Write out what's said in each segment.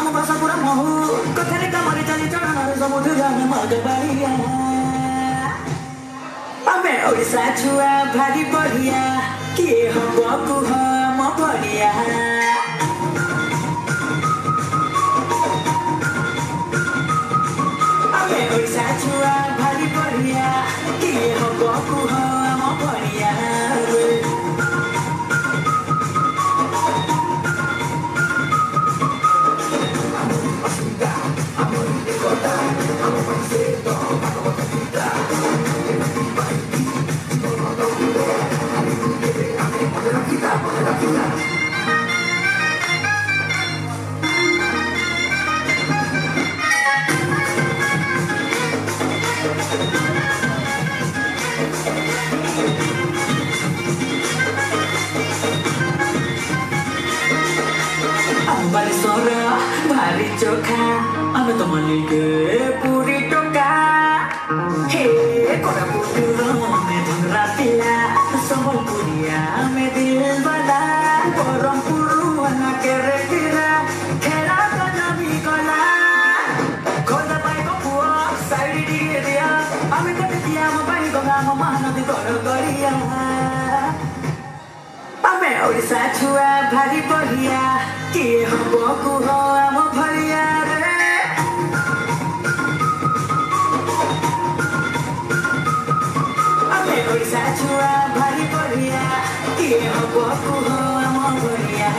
ଆମ ଭାଷା ପୁରା ମହୁ କଥାରେ କାମରେ ଚାଲି ଚଳନରେ ସବୁଠୁ ଜଣେ ମଗବାଳିଆ ଆମେ ଓଡ଼ିଶା ଛୁଆ ଭାରି ବଢିଆ କିଏ ହବ କୁହ ଆମ ଭଳିଆ ଆମେ ଓଡ଼ିଶା ଛୁଆ ଭାରି ବଢିଆ କିଏ ହବ କୁହ ଆମ ଭଳିଆ बालेश्वर भारी चोखा आमे तो मलिके पूरी टोका हे कोरापुटुर में धुरा पिला संबलपुरिया में दिल वाला बरमपुर ना के रे किरा खेला कदमी गला खोदा पाई को पुआ साइड दिए दिया आमे कट दिया म पाई गंगा म महानदी कर गरिया आमे ओडिसा छुआ भारी बढिया किए हब कुह आम भलिया रे आमे ओडिसा छुआ भारी बढिया किए हब कुह आम भलिया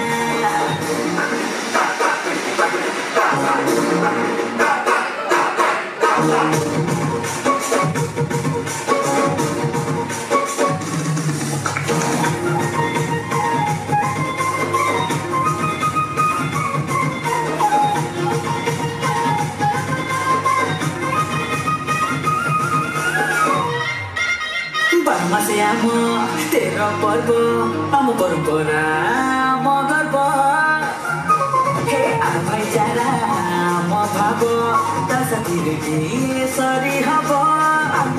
बारमासे आम तेरो पर्व आम परम्परा आम गर्व हे आम भाइचारा आम भाव ता साथीले सरी हब आम